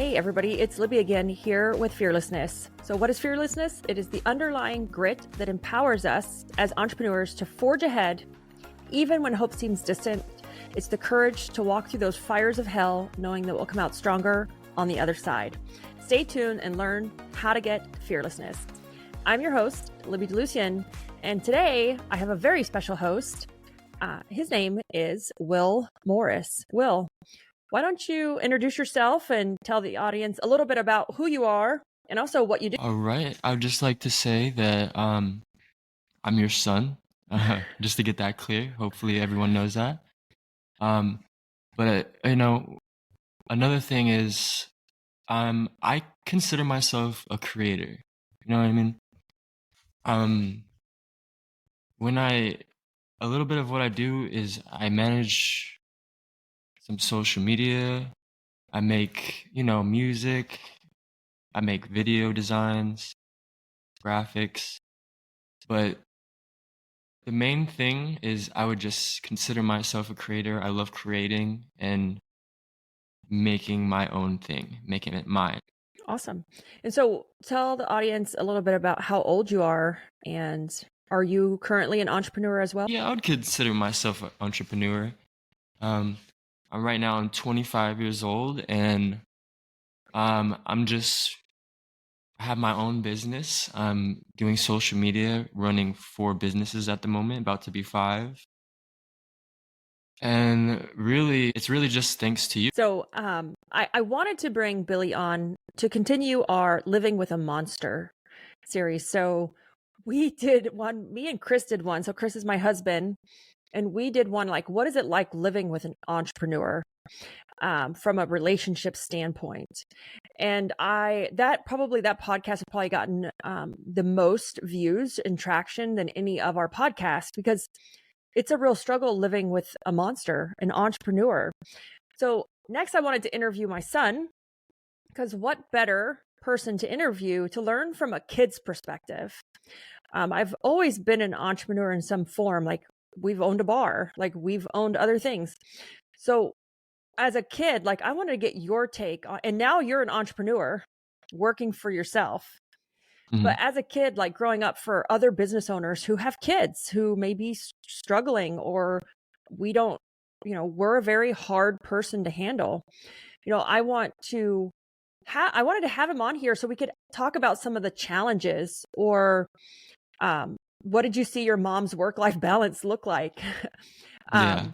Hey everybody, it's Libby again here with Fearlessness. So what is fearlessness? It is the underlying grit that empowers us as entrepreneurs to forge ahead even when hope seems distant. It's the courage to walk through those fires of hell knowing that we'll come out stronger on the other side. Stay tuned and learn how to get fearlessness. I'm your host, Libby DeLucian, and today I have a very special host. His name is Will Morris. Will, why don't you introduce yourself and tell the audience a little bit about who you are and also what you do? All right. I would just like to say that I'm your son, just to get that clear. Hopefully everyone knows that. But another thing is, I consider myself a creator. You know what I mean? A little bit of what I do is I manage some social media. I make, music. I make video designs, graphics. But the main thing is I would just consider myself a creator. I love creating and making my own thing, making it mine. Awesome. And so tell the audience a little bit about how old you are, and are you currently an entrepreneur as well? Yeah, I would consider myself an entrepreneur. I'm 25 years old, and I have my own business. I'm doing social media, running 4 businesses at the moment, about to be 5. And really, it's really just thanks to you. So I wanted to bring Billy on to continue our Living with a Monster series. So we did one, me and Chris did one. So Chris is my husband. And we did one like, what is it like living with an entrepreneur from a relationship standpoint? And that podcast has probably gotten the most views and traction than any of our podcasts, because it's a real struggle living with a monster, an entrepreneur. So next I wanted to interview my son, because what better person to interview to learn from a kid's perspective? I've always been an entrepreneur in some form. Like, we've owned a bar, like we've owned other things. So as a kid, like, I wanted to get your take on, and now you're an entrepreneur working for yourself. Mhm. But as a kid, like growing up, for other business owners who have kids who may be struggling, or we're a very hard person to handle. I wanted to have him on here so we could talk about some of the challenges, or what did you see your mom's work-life balance look like? Yeah.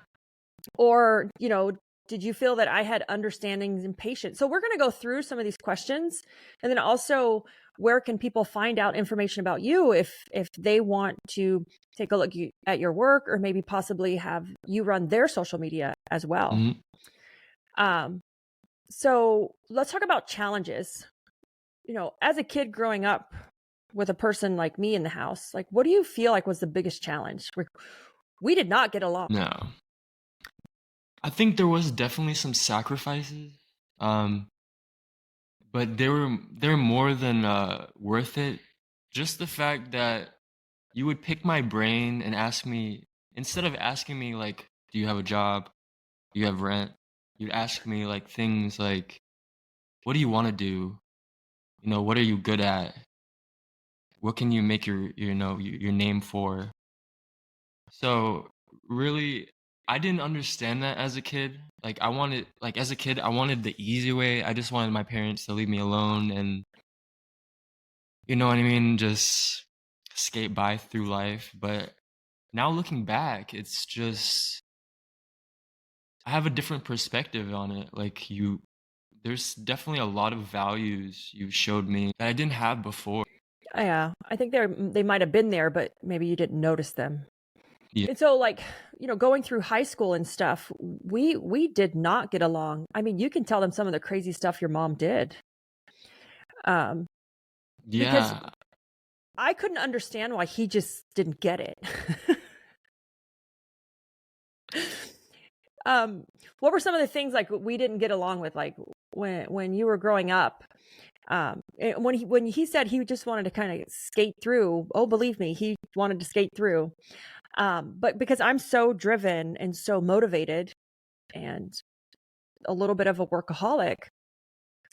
Or, did you feel that I had understandings and patience? So we're going to go through some of these questions, and then also, where can people find out information about you if they want to take a look at your work, or maybe possibly have you run their social media as well? Mm-hmm. So let's talk about challenges. As a kid growing up with a person like me in the house, like, what do you feel like was the biggest challenge? We did not get along. No. I think there was definitely some sacrifices, but they were more than worth it. Just the fact that you would pick my brain and ask me, instead of asking me like, "Do you have a job? Do you have rent?" You'd ask me like things like, "What do you want to do? What are you good at? What can you make your name for?" So really, I didn't understand that as a kid. As a kid, I wanted the easy way. I just wanted my parents to leave me alone and, you know what I mean, just skate by through life. But now looking back, it's just, I have a different perspective on it. There's definitely a lot of values you showed me that I didn't have before. Yeah, I think they might have been there, but maybe you didn't notice them. Yeah. And so, like, going through high school and stuff, we did not get along. I mean, you can tell them some of the crazy stuff your mom did. Because Yeah. I couldn't understand why he just didn't get it. What were some of the things like we didn't get along with, like when you were growing up? When he said he just wanted to kind of skate through, oh, believe me, he wanted to skate through. But because I'm so driven and so motivated and a little bit of a workaholic,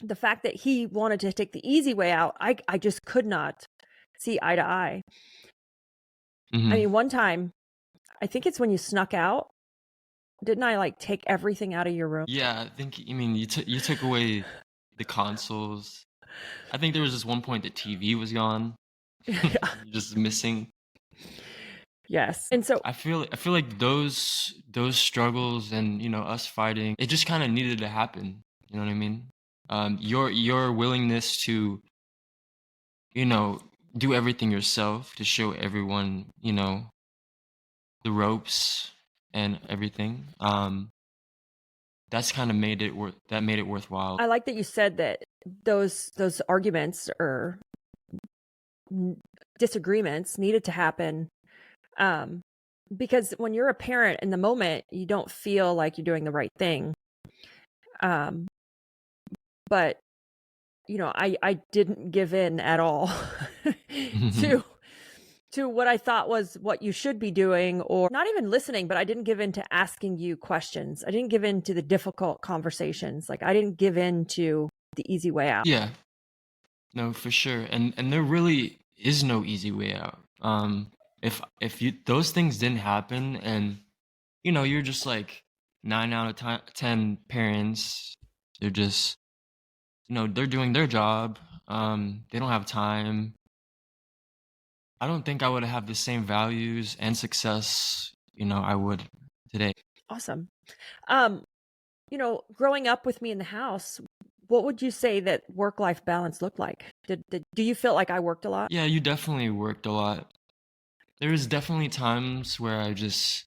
The fact that he wanted to take the easy way out, I just could not see eye to eye. I Hmm. mean, one time, I think it's when you snuck out. Didn't I like take everything out of your room? Yeah, I think, I mean, you took away the consoles. I think there was this one point the TV was gone, Yeah. just missing. Yes. And so I feel like those struggles and, you know, us fighting, it just kind of needed to happen. You know what I mean? Your willingness to, you know, do everything yourself to show everyone, you know, the ropes and everything. That's kind of made it worthwhile. I like that you said that those arguments or disagreements needed to happen, um, because when you're a parent in the moment, you don't feel like you're doing the right thing. Um, but you know, I didn't give in at all to what I thought was what you should be doing, or not even listening, but I didn't give in to asking you questions. I didn't give in to the difficult conversations. Like I didn't give in to the easy way out. Yeah, no, for sure. And there really is no easy way out. If you those things didn't happen, and you know, you're just like 10 parents, they're just, you know, they're doing their job. They don't have time. I don't think I would have the same values and success, you know, I would today. Awesome. Um, you know, growing up with me in the house, what would you say that work-life balance looked like? Do you feel like I worked a lot? Yeah, you definitely worked a lot. There was definitely times where I just,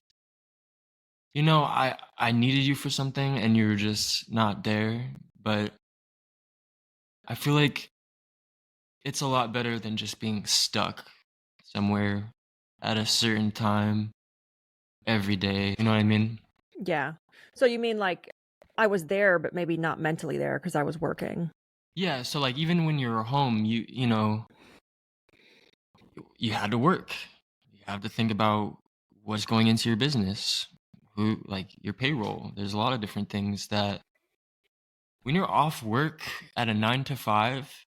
you know, I needed you for something and you were just not there, but I feel like it's a lot better than just being stuck somewhere at a certain time every day. You know what I mean? Yeah. So you mean like I was there, but maybe not mentally there because I was working. Yeah, so like even when you're home, you know, you had to work. You have to think about what's going into your business, who like your payroll. There's a lot of different things that when you're off work at a 9 to 5,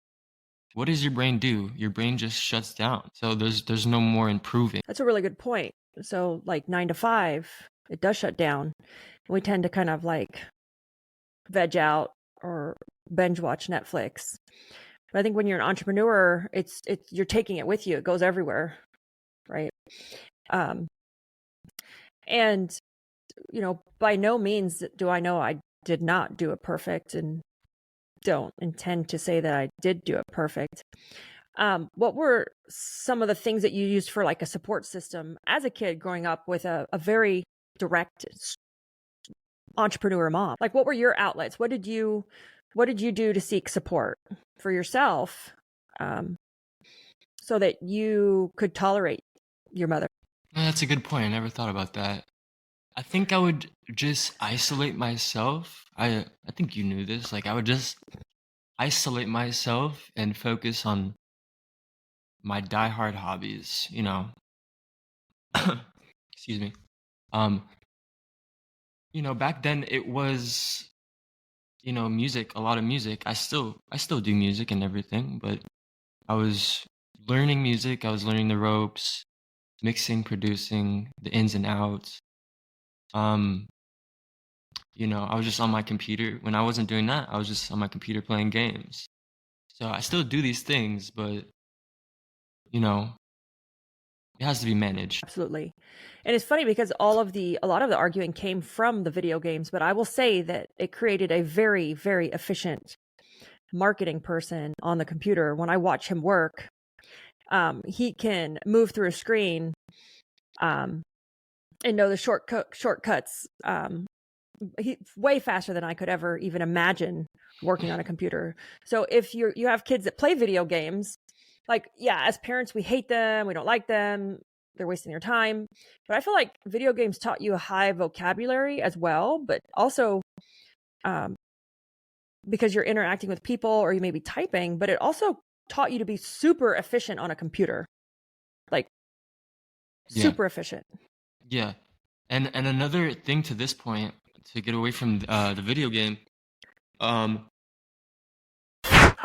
what does your brain do? Your brain just shuts down. So there's no more improving. That's a really good point. So like 9 to 5, it does shut down. And we tend to kind of like veg out or binge watch Netflix. But I think when you're an entrepreneur, it's you're taking it with you. It goes everywhere, right? Um, and you know, by no means do I know I did not do it perfect, and don't intend to say that I did do it perfect. What were some of the things that you used for like a support system as a kid growing up with a very direct entrepreneur mom? Like, what were your outlets? What did you do to seek support for yourself, um, so that you could tolerate your mother? That's a good point. I never thought about that. I think I would just isolate myself. I think you knew this. Like I would just isolate myself and focus on my diehard hobbies, you know. Excuse me. Um, you know, back then it was, you know, music, a lot of music. I still do music and everything, but I was learning music, I was learning the ropes, mixing, producing, the ins and outs. Um, you know, I was just on my computer. When I wasn't doing that, I was just on my computer playing games. So I still do these things, but you know, it has to be managed. Absolutely. And it's funny because a lot of the arguing came from the video games, but I will say that it created a very, very efficient marketing person on the computer. When I watch him work, he can move through a screen, um, and know the shortcuts, way faster than I could ever even imagine working on a computer. So if you have kids that play video games, like, yeah, as parents, we hate them, we don't like them, they're wasting your time. But I feel like video games taught you a high vocabulary as well, but also, um, because you're interacting with people or you may be typing, but it also taught you to be super efficient on a computer, like Yeah. super efficient. Yeah. And another thing to this point, to get away from the video game, um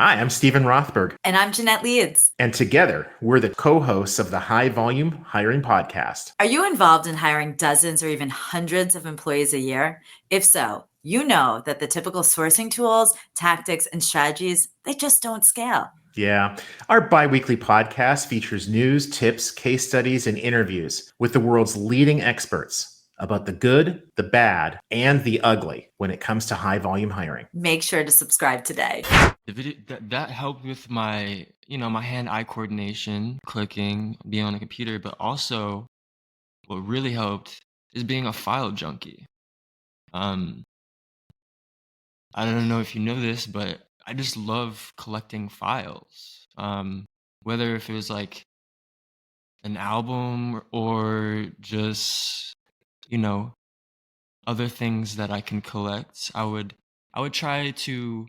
Hi, I'm Stephen Rothberg, And I'm Jeanette Leeds. and together we're the co-hosts of the High Volume Hiring Podcast. Are you involved in hiring dozens or even hundreds of employees a year? If so, you know that the typical sourcing tools, tactics, and strategies, they just don't scale. Yeah, our bi-weekly podcast features news, tips, case studies, and interviews with the world's leading experts about the good, the bad, and the ugly when it comes to high volume hiring. Make sure to subscribe today. The video that helped with my my hand-eye coordination, clicking, being on a computer, but also what really helped is being a file junkie. Um, I don't know if you know this, but I just love collecting files. Whether if it was like an album or just, you know, other things that I can collect, I would try to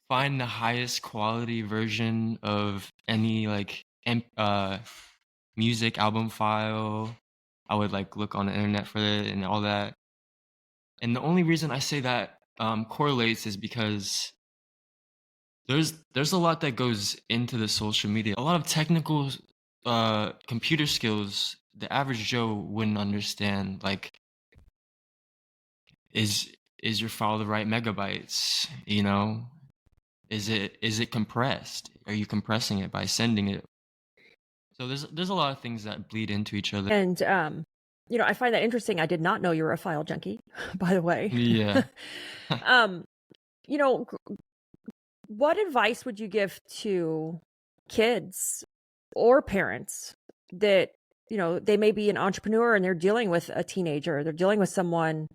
find the highest quality version of any like music album file. I would like look on the internet for it and all that. And the only reason I say that correlates is because there's a lot that goes into the social media. A lot of technical computer skills the average Joe wouldn't understand. Like, is your file the right megabytes? You know, is it compressed? Are you compressing it by sending it? So there's a lot of things that bleed into each other. And I find that interesting. I did not know you were a file junkie, by the way. Yeah. um, what advice would you give to kids or parents that, they may be an entrepreneur and they're dealing with a teenager, they're dealing with someone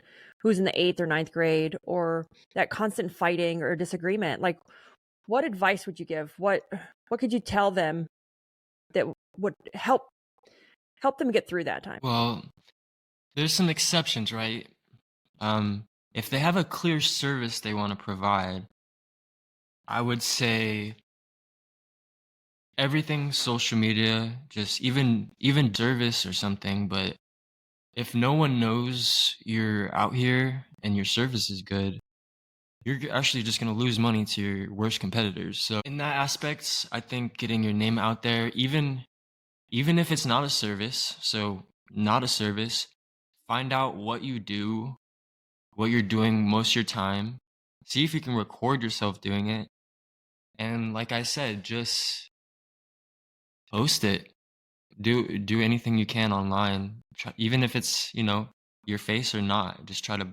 who's in the 8th or 9th grade, or that constant fighting or disagreement? Like, what advice would you give? What could you tell them that would help them get through that time? Well, there's some exceptions, right? If they have a clear service they want to provide, I would say everything social media, just even service or something. But if no one knows you're out here and your service is good, you're actually just going to lose money to your worst competitors. So in that aspect, I think getting your name out there, even if it's not a service, so not a service, find out what you do, what you're doing most of your time. See if you can record yourself doing it. And like I said, just post it. Do anything you can online. Even if it's, your face or not, just try to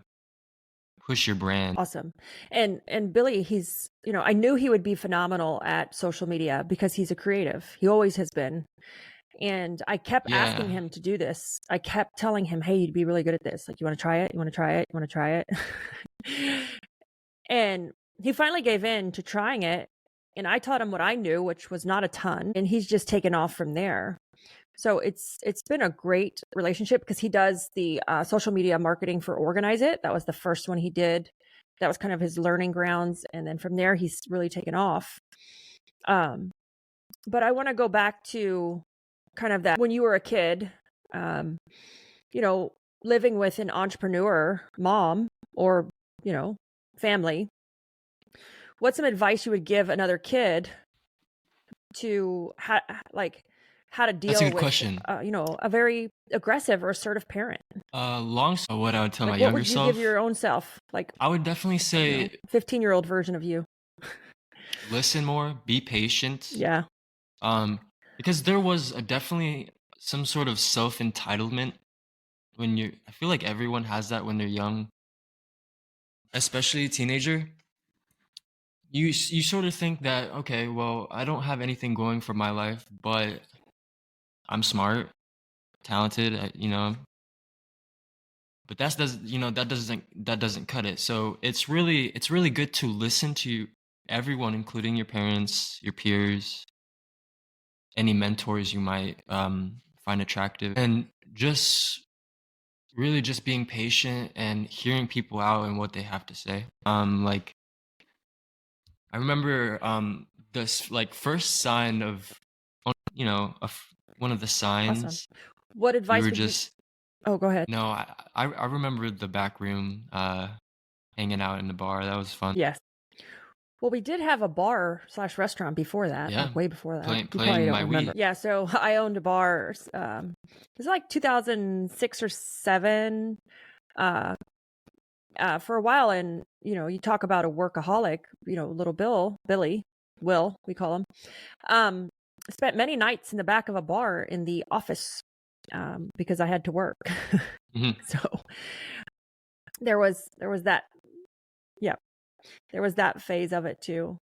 push your brand. Awesome. And Billy, he's, I knew he would be phenomenal at social media because he's a creative. He always has been. And I kept asking Yeah. him to do this. I kept telling him, hey, you'd be really good at this. Like, you want to try it? You want to try it? You want to try it? And he finally gave in to trying it. And I taught him what I knew, which was not a ton. And he's just taken off from there. So it's been a great relationship because he does the social media marketing for Organize It. That was the first one he did. That was kind of his learning grounds. And then from there, he's really taken off. But I want to go back to kind of that when you were a kid, living with an entrepreneur mom or, family. What's some advice you would give another kid to how to deal That's a good with, question. A very aggressive or assertive parent? What I would tell my What younger would you self, give your own self? Like, I would definitely say 15-year-old version of you. listen more, be patient. Yeah. Because there was definitely some sort of self-entitlement I feel like everyone has that when they're young, especially a teenager. You sort of think that, okay, well, I don't have anything going for my life, but I'm smart, talented, but that doesn't cut it. So it's really good to listen to everyone, including your parents, your peers, any mentors you might find attractive, and just being patient and hearing people out and what they have to say. Like I remember this like first sign of one of the signs. Awesome. What We advice were would you? just Oh, go ahead. no, I remember the back room hanging out in the bar. That was fun. Yes. Well, we did have a bar/restaurant before that, Yeah. like way before that. You Playing probably don't my remember. Wii. Yeah, so I owned a bar. It was like 2006 or 7. Uh, for a while, and you talk about a workaholic. Little Billy, Will, we call him. Spent many nights in the back of a bar in the office because I had to work. Mhm. So there was that. Yeah, there was that phase of it too.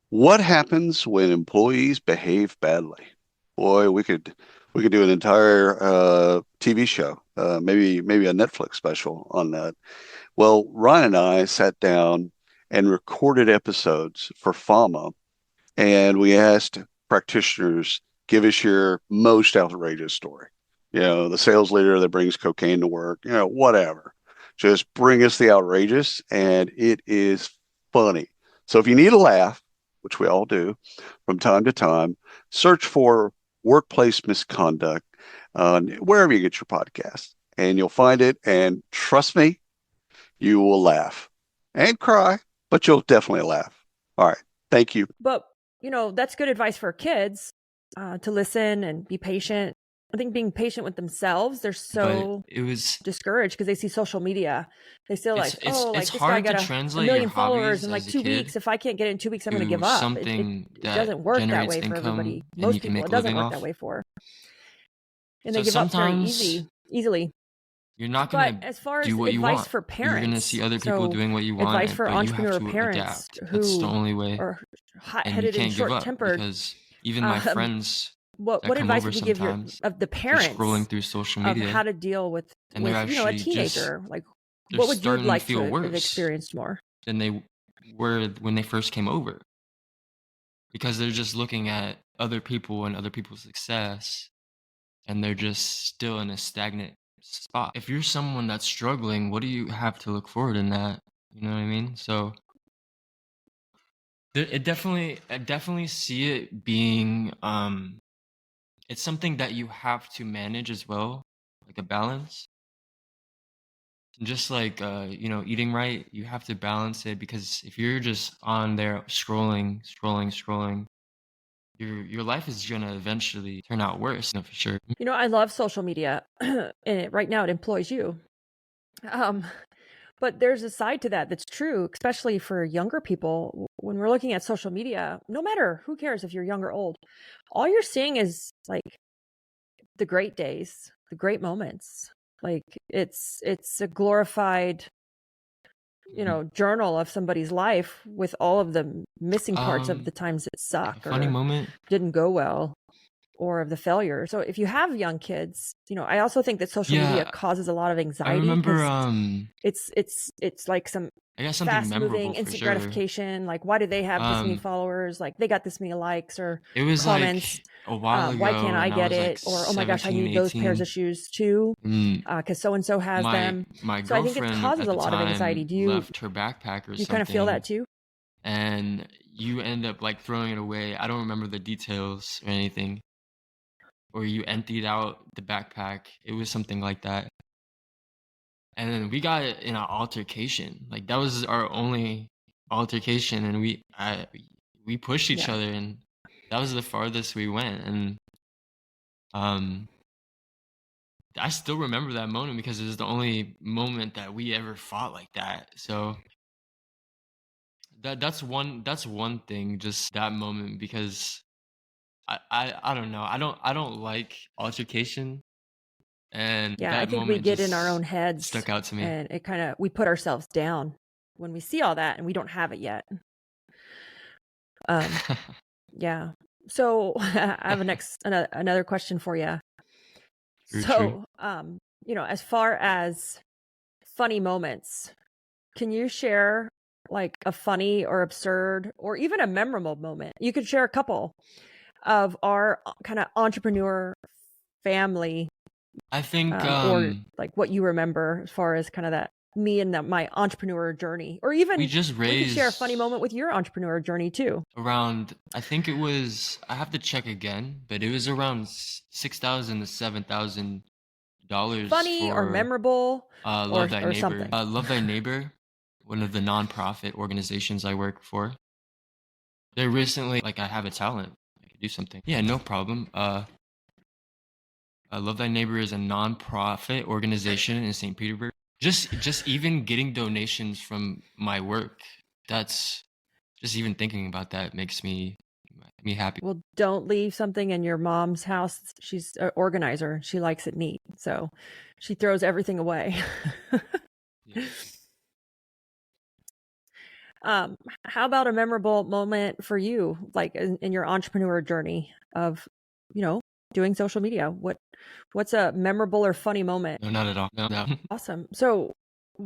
What happens when employees behave badly? Boy, we could do an entire TV show, maybe a Netflix special on that. Well, Ryan and I sat down and recorded episodes for FAMA, and we asked practitioners, give us your most outrageous story. The sales leader that brings cocaine to work, whatever. Just bring us the outrageous, and it is funny. So if you need a laugh, which we all do from time to time, search for workplace misconduct wherever you get your podcast, and you'll find it. And trust me, you will laugh and cry, but you'll definitely laugh. All right. Thank you. But that's good advice for kids to listen and be patient. I think being patient with themselves, they're so But it was discouraged because they see social media. They still like, it's this guy hard to got a translate million your followers hobbies in like as a 2 kid weeks. If I can't get it in 2 weeks, I'm going to give to up. something It that doesn't work that generates way for income everybody. and Most you can people, make it a doesn't living work that off. way for. And So they give up very sometimes easily. you're not But gonna as far as do what you advice want. for You're gonna parents, see other people so doing what you advice want, for but you have entrepreneur to parents adapt. That's the who only way, are and you hot-headed and can't give up short-tempered, because even my um, friends that what come advice over would you give sometimes, of the they're scrolling parents through social of how media to deal with and they're a actually just teenager? Like, they're what would you starting to like to feel have worse experienced more? than they were when they first came over because they're just looking at other people and other people's success and they're just still in a stagnant spot. If you're someone that's struggling, what do you have to look forward in that? You know what I mean? So I definitely see it being it's something that you have to manage as well, like a balance. Just like eating right, you have to balance it because if you're just on there scrolling, your life is gonna eventually turn out worse, for sure. I love social media, and right now it employs you. Um, but there's a side to that that's true, especially for younger people. When we're looking at social media, no matter who cares if you're young or old, all you're seeing is like the great days, the great moments. Like it's a glorified, journal of somebody's life with all of the missing parts of the times that A suck funny or moment. didn't go well or of the failure. So if you have young kids, I also think that social media Yeah, causes a lot of I anxiety remember because it's like some I got something fast memorable moving for instant sure. gratification. Like, why do they have this many Um, followers? Like, they got this many likes or it was comments. like a while Why can't ago, I and I get was like it? Or, oh my gosh, I 17, need those pairs 18. of shoes too Mm, because so and so has them. my So I think it girlfriend causes at a the lot of anxiety. time Do you left her backpack or kind of feel that something, too? and you end up like throwing it away. I don't remember the details or anything, or you emptied out the backpack. It was something like that. And then we got in an altercation. Like that was our only altercation, and we pushed each Yeah. other, and that was the farthest we went. And um, I still remember that moment because it was the only moment that we ever fought like that. So that's one thing, just that moment because I don't know. I don't like altercation, and Yeah. I that think we moment get in our own just heads stuck out to me. and we put ourselves down when we see all that and we don't have it yet. Um, yeah. So I have another question for you. True, true. So, as far as funny moments, can you share like a funny or absurd or even a memorable moment? You could share a couple of our kind of entrepreneur family, I think or like what you remember as far as kind of that me and my entrepreneur journey, or we even just we could share a funny raised moment with your entrepreneur journey too. around, I think it was, I have to check again, but it was around $6,000 to $7,000 Funny or for memorable Love Thy or Neighbor. something. Love Thy Neighbor, one of the nonprofit organizations I work for. They're recently like, I have a talent, I could do something. Yeah, no problem. Love Thy Neighbor is a non-profit organization in St. Petersburg. Just even getting donations from my work, that's just even thinking about that makes me happy. Well, don't leave something in your mom's house. She's an organizer. She likes it neat. So she throws everything away. Yeah. How about a memorable moment for you, like in your entrepreneur journey of, doing social media? What's a memorable or funny moment? No, not at all. No. Awesome. So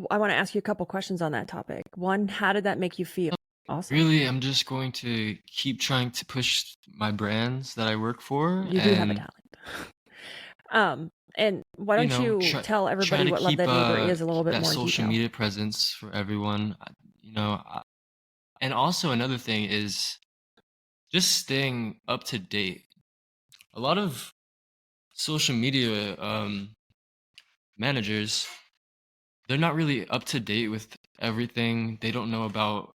I want to ask you a couple questions on that topic. One, how did that make you feel? Awesome. Really, I'm just going to keep trying to push my brands that I work for. You do have a talent. And why don't you tell everybody what Love Thy Neighbor is a little bit that more social detail? media presence for everyone. And also another thing is just staying up to date. A lot of social media managers, they're not really up to date with everything. They don't know about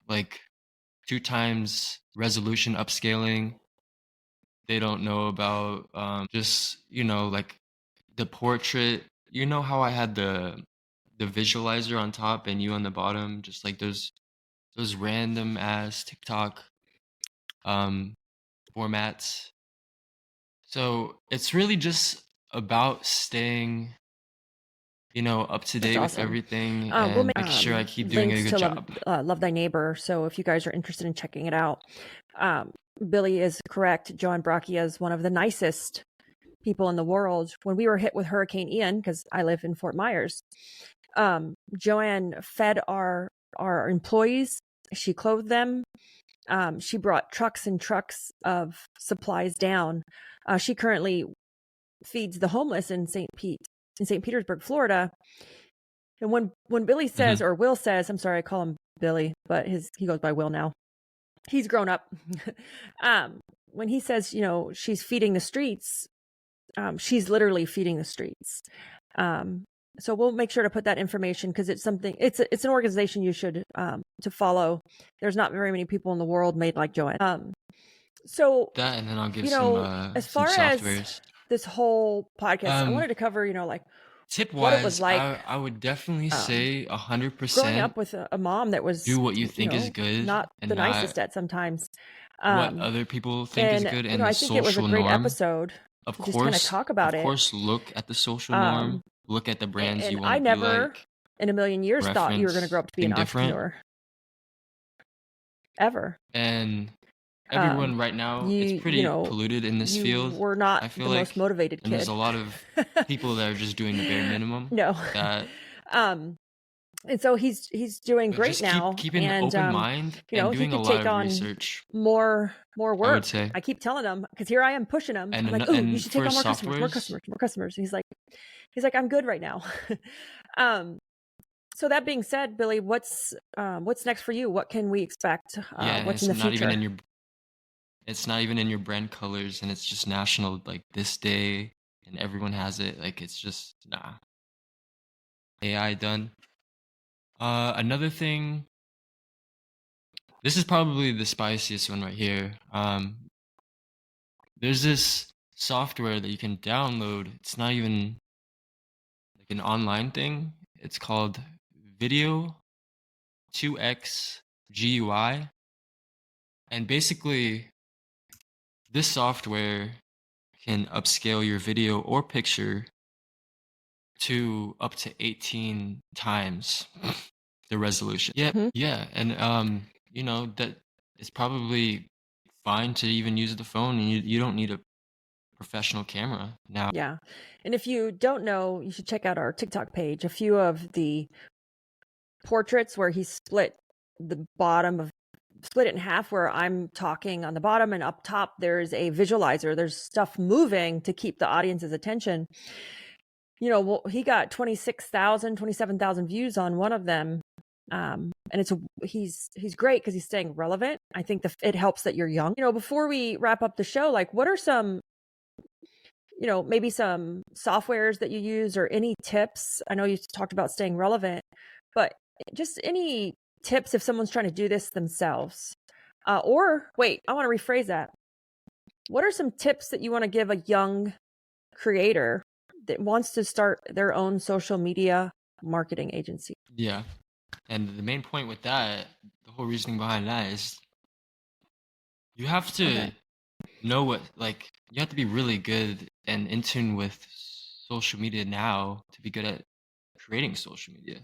like 2 times resolution upscaling. They don't know about just like the portrait. You know how I had the visualizer on top and you on the bottom, just like those random ass TikTok formats. So it's really just about staying up to date with everything and making sure I keep doing a good job. Love Thy Neighbor. So if you guys are interested in checking it out, Billy is correct. Joanne Bracchia is one of the nicest people in the world. When we were hit with Hurricane Ian, because I live in Fort Myers, Joanne fed our employees. She clothed them. She brought trucks and trucks of supplies down. She currently feeds the homeless in St. Petersburg, Florida. And when Billy says, or Will says, I'm sorry, I call him Billy, but he goes by Will now. He's grown up. When he says, she's feeding the streets, she's literally feeding the streets. So we'll make sure to put that information because it's something. It's an organization you should to follow. There's not very many people in the world made like Joanne. So that, and then I'll give some as far as this whole podcast, I wanted to cover like tip-wise, what it was like. I would definitely say 100% growing up with a mom that was do what you think is good, not the nicest at sometimes. What other people think is good, and I the think it was a great episode. Of course, just kind of talk about it. Of course, look at the social norm. Look at the brands you want to be like. I never, in a million years, thought you were going to grow up to be an entrepreneur. Ever. And everyone right now is pretty polluted in this field. We're not the most motivated kid. And there's a lot of people that are just doing the bare minimum. No. That. And so he's doing great just now. Keep an open mind and doing a lot of research. More work. I would say. I keep telling him because here I am pushing him. And I'm like, you should take on more customers. And he's like, I'm good right now. So that being said, Billy, what's next for you? What can we expect? What's in the future? It's not even in your brand colors, and it's just national, like this day, and everyone has it. Like it's just AI done. Another thing, this is probably the spiciest one right here. There's this software that you can download. It's not even like an online thing. It's called Video 2X GUI. And basically, this software can upscale your video or picture to up to 18 times the resolution. Yeah. And that it's probably fine to even use the phone, and you don't need a professional camera now. Yeah. And if you don't know, you should check out our TikTok page. A few of the portraits where he split it in half, where I'm talking on the bottom, and up top there's a visualizer. There's stuff moving to keep the audience's attention. He got 26,000, 27,000 views on one of them. And he's great because he's staying relevant. I think it helps that you're young. Before we wrap up the show, like what are some, maybe some softwares that you use or any tips? I know you talked about staying relevant, but just any tips if someone's trying to do this themselves? Or wait, I want to rephrase that. What are some tips that you want to give a young creator that wants to start their own social media marketing agency? Yeah. And the main point with that, the whole reasoning behind that is you have to know what, like, you have to be really good and in tune with social media now to be good at creating social media.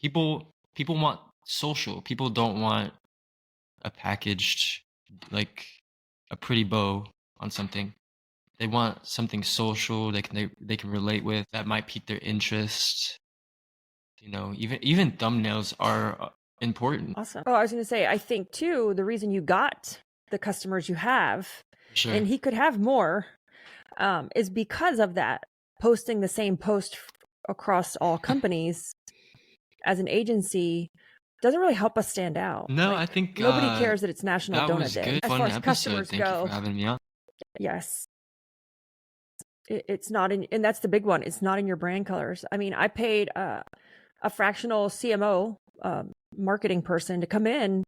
People want social. People don't want a packaged, like a pretty bow on something. They want something social they can relate with, that might pique their interest. You know, even thumbnails are important. Awesome. Oh, I was going to say, I think too, the reason you got the customers you have, Sure. and he could have more, is because of that. Posting the same post across all companies as an agency doesn't really help us stand out. No, Like, I think nobody cares that it's National that Donut was Day. good. As Fun far as episode. customers Thank you go, for having me on. yes, it's not in, and that's the big one. It's not in your brand colors. I mean, I paid a fractional CMO marketing person to come in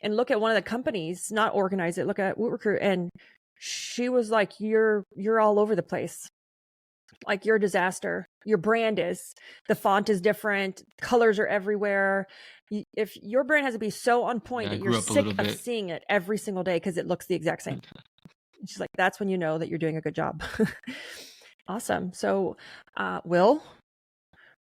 and look at one of the companies, not organize it, look at WootRecruit, and she was like, "You're all over the place. Like, you're a disaster. Your brand is. The font is different. Colors are everywhere. If your brand has to be so on point Yeah, I that grew you're up a sick little of bit. seeing it every single day because it looks the exact same." And she's like, "That's when you know that you're doing a good job." Awesome. So, Will,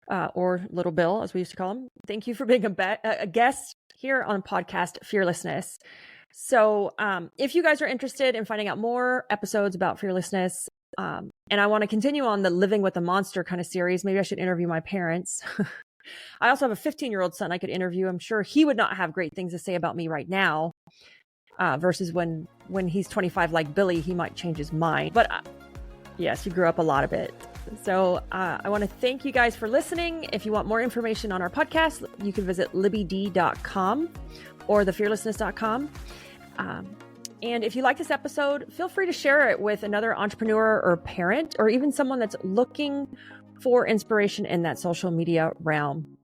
or Little Bill, as we used to call him, thank you for being a guest here on podcast Fearlessness. So if you guys are interested in finding out more episodes about fearlessness, and I want to continue on the living with a monster kind of series, maybe I should interview my parents. I also have a 15-year-old son I could interview. I'm sure he would not have great things to say about me right now, versus when he's 25 like Billy, he might change his mind. But yes, you grew up a lot of it. So I want to thank you guys for listening. If you want more information on our podcast, you can visit libbyd.com or thefearlessness.com. And if you like this episode, feel free to share it with another entrepreneur or parent, or even someone that's looking for inspiration in that social media realm.